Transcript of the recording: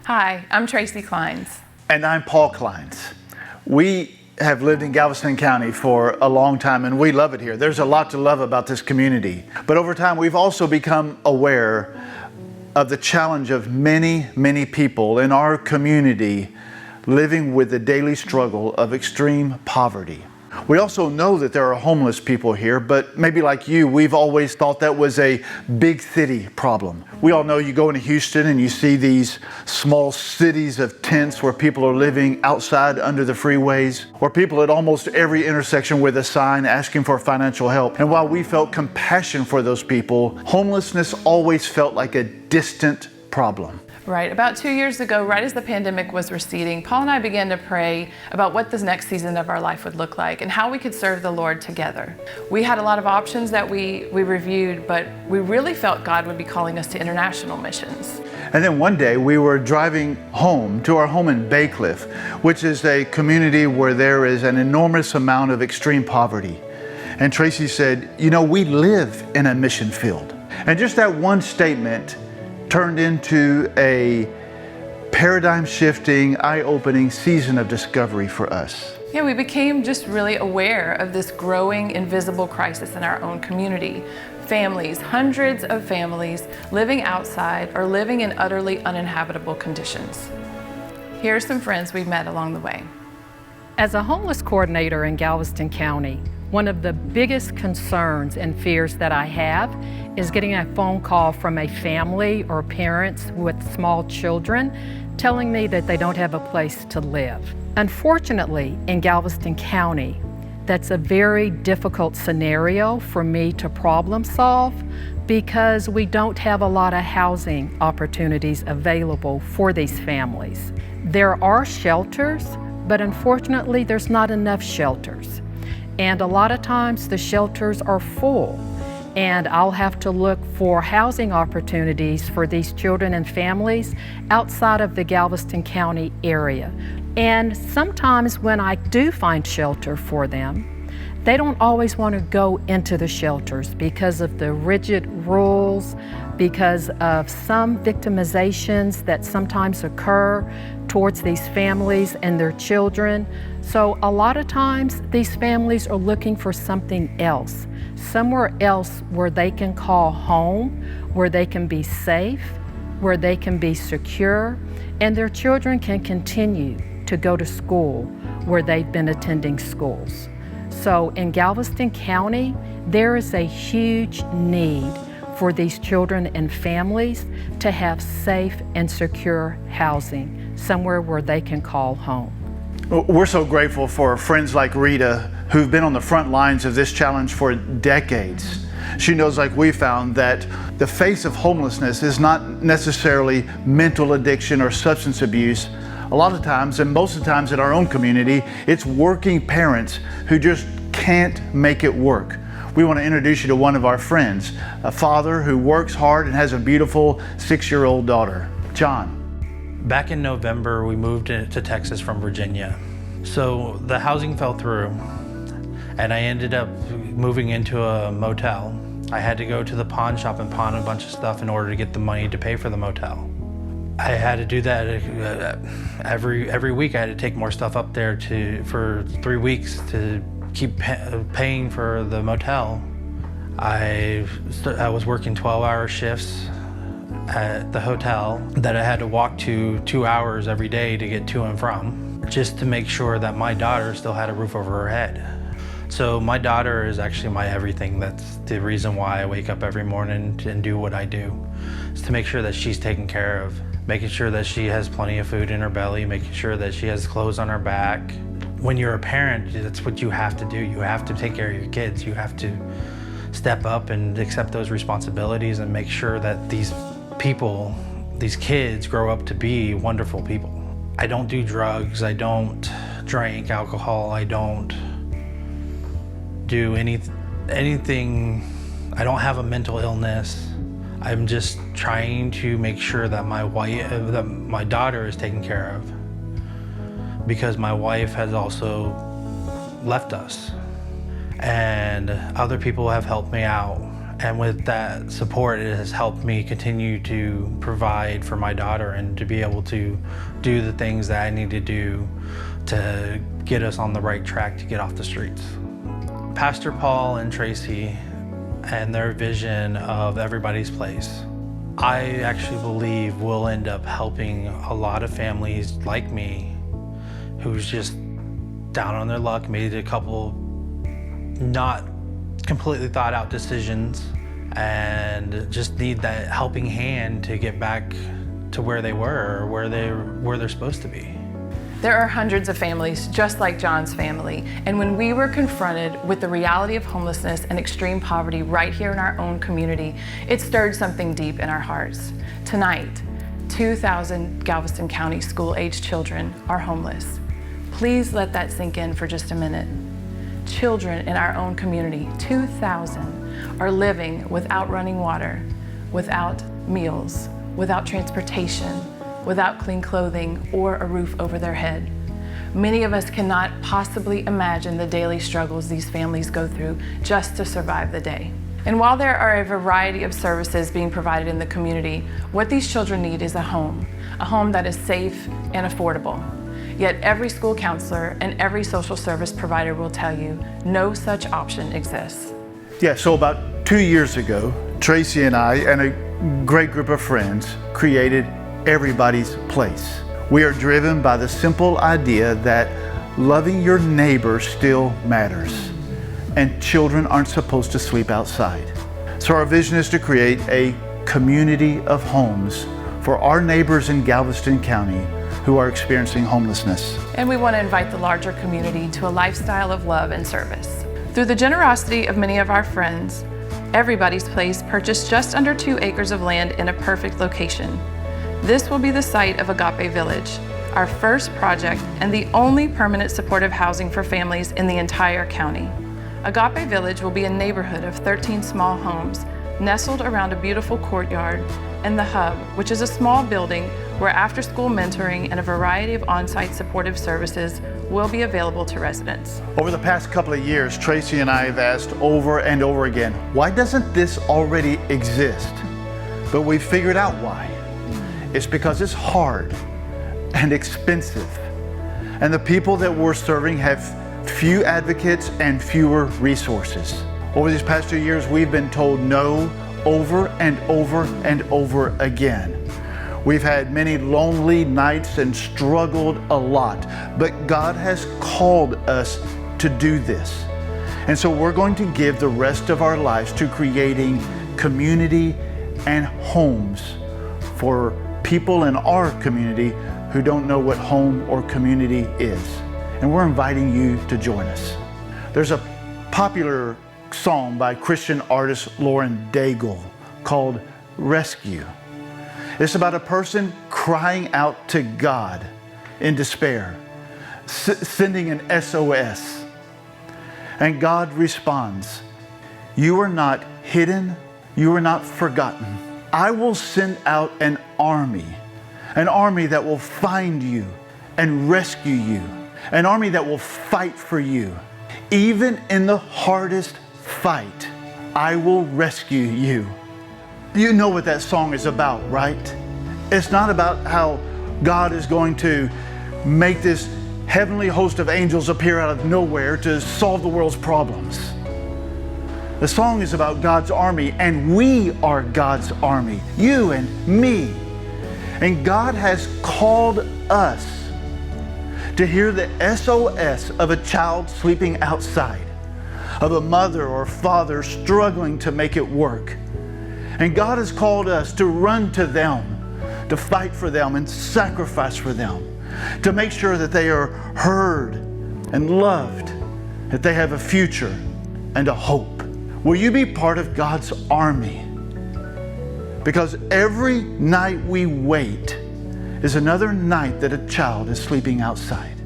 Hi, I'm Tracy Kleins. And I'm Paul Kleins. We have lived in Galveston County for a long time and we love it here. There's a lot to love about this community. But over time, we've also become aware of the challenge of many, many people in our community living with the daily struggle of extreme poverty. We also know that there are homeless people here, but maybe like you, we've always thought that was a big city problem. We all know you go into Houston and you see these small cities of tents where people are living outside under the freeways, or people at almost every intersection with a sign asking for financial help. And while we felt compassion for those people, homelessness always felt like a distant problem. Right. About 2 years ago, right as the pandemic was receding, Paul and I began to pray about what this next season of our life would look like and how we could serve the Lord together. We had a lot of options that we reviewed, but we really felt God would be calling us to international missions. And then one day we were driving home to our home in Baycliff, which is a community where there is an enormous amount of extreme poverty. And Tracy said, you know, we live in a mission field. And just that one statement turned into a paradigm-shifting, eye-opening season of discovery for us. Yeah, we became just really aware of this growing invisible crisis in our own community. Families, hundreds of families living outside or living in utterly uninhabitable conditions. Here are some friends we've met along the way. As a homeless coordinator in Galveston County, one of the biggest concerns and fears that I have is getting a phone call from a family or parents with small children telling me that they don't have a place to live. Unfortunately, in Galveston County, that's a very difficult scenario for me to problem solve because we don't have a lot of housing opportunities available for these families. There are shelters, but unfortunately there's not enough shelters. And a lot of times the shelters are full, and I'll have to look for housing opportunities for these children and families outside of the Galveston County area. And sometimes when I do find shelter for them, they don't always want to go into the shelters because of the rigid rules, because of some victimizations that sometimes occur towards these families and their children. So a lot of times these families are looking for something else, somewhere else where they can call home, where they can be safe, where they can be secure, and their children can continue to go to school where they've been attending schools. So in Galveston County, there is a huge need for these children and families to have safe and secure housing, somewhere where they can call home. We're so grateful for friends like Rita who've been on the front lines of this challenge for decades. She knows, like we found, that the face of homelessness is not necessarily mental addiction or substance abuse. A lot of times, and most of the times in our own community, it's working parents who just can't make it work. We want to introduce you to one of our friends, a father who works hard and has a beautiful 6-year-old daughter. John. Back in November, we moved to Texas from Virginia. So the housing fell through and I ended up moving into a motel. I had to go to the pawn shop and pawn a bunch of stuff in order to get the money to pay for the motel. I had to do that every week. I had to take more stuff up there for 3 weeks to keep paying for the motel. I was working 12-hour shifts at the hotel that I had to walk to 2 hours every day to get to and from, just to make sure that my daughter still had a roof over her head. So my daughter is actually my everything. That's the reason why I wake up every morning and do what I do, is to make sure that she's taken care of, making sure that she has plenty of food in her belly, making sure that she has clothes on her back. When you're a parent, that's what you have to do. You have to take care of your kids. You have to step up and accept those responsibilities and make sure that these people, these kids, grow up to be wonderful people. I don't do drugs, I don't drink alcohol, I don't do anything, I don't have a mental illness. I'm just trying to make sure that my daughter is taken care of, because my wife has also left us. And other people have helped me out, And with that support, it has helped me continue to provide for my daughter and to be able to do the things that I need to do to get us on the right track to get off the streets. Pastor Paul and Tracy and their vision of Everybody's Place, I actually believe will end up helping a lot of families like me who's just down on their luck, made a couple not completely thought out decisions and just need that helping hand to get back to where they were or where they're supposed to be. There are hundreds of families just like John's family, and when we were confronted with the reality of homelessness and extreme poverty right here in our own community, it stirred something deep in our hearts. Tonight, 2,000 Galveston County school-aged children are homeless. Please let that sink in for just a minute. Children in our own community, 2,000, are living without running water, without meals, without transportation, without clean clothing or a roof over their head. Many of us cannot possibly imagine the daily struggles these families go through just to survive the day. And while there are a variety of services being provided in the community, what these children need is a home that is safe and affordable. Yet every school counselor and every social service provider will tell you no such option exists. Yeah, so about 2 years ago, Tracy and I and a great group of friends created Everybody's Place. We are driven by the simple idea that loving your neighbor still matters, and children aren't supposed to sleep outside. So our vision is to create a community of homes for our neighbors in Galveston County who are experiencing homelessness. And we want to invite the larger community to a lifestyle of love and service. Through the generosity of many of our friends, Everybody's Place purchased just under 2 acres of land in a perfect location. This will be the site of Agape Village, our first project and the only permanent supportive housing for families in the entire county. Agape Village will be a neighborhood of 13 small homes nestled around a beautiful courtyard and the Hub, which is a small building where after-school mentoring and a variety of on-site supportive services will be available to residents. Over the past couple of years, Tracy and I have asked over and over again, why doesn't this already exist? But we've figured out why. It's because it's hard and expensive. And the people that we're serving have few advocates and fewer resources. Over these past 2 years, we've been told no over and over and over again. We've had many lonely nights and struggled a lot, but God has called us to do this. And so we're going to give the rest of our lives to creating community and homes for people in our community who don't know what home or community is. And we're inviting you to join us. There's a popular song by Christian artist Lauren Daigle called Rescue. It's about a person crying out to God in despair, sending an SOS. And God responds, "You are not hidden, you are not forgotten. I will send out an army that will find you and rescue you, an army that will fight for you. Even in the hardest fight, I will rescue you." You know what that song is about, right? It's not about how God is going to make this heavenly host of angels appear out of nowhere to solve the world's problems. The song is about God's army, and we are God's army, you and me. And God has called us to hear the SOS of a child sleeping outside, of a mother or father struggling to make it work. And God has called us to run to them, to fight for them and sacrifice for them, to make sure that they are heard and loved, that they have a future and a hope. Will you be part of God's army? Because every night we wait is another night that a child is sleeping outside.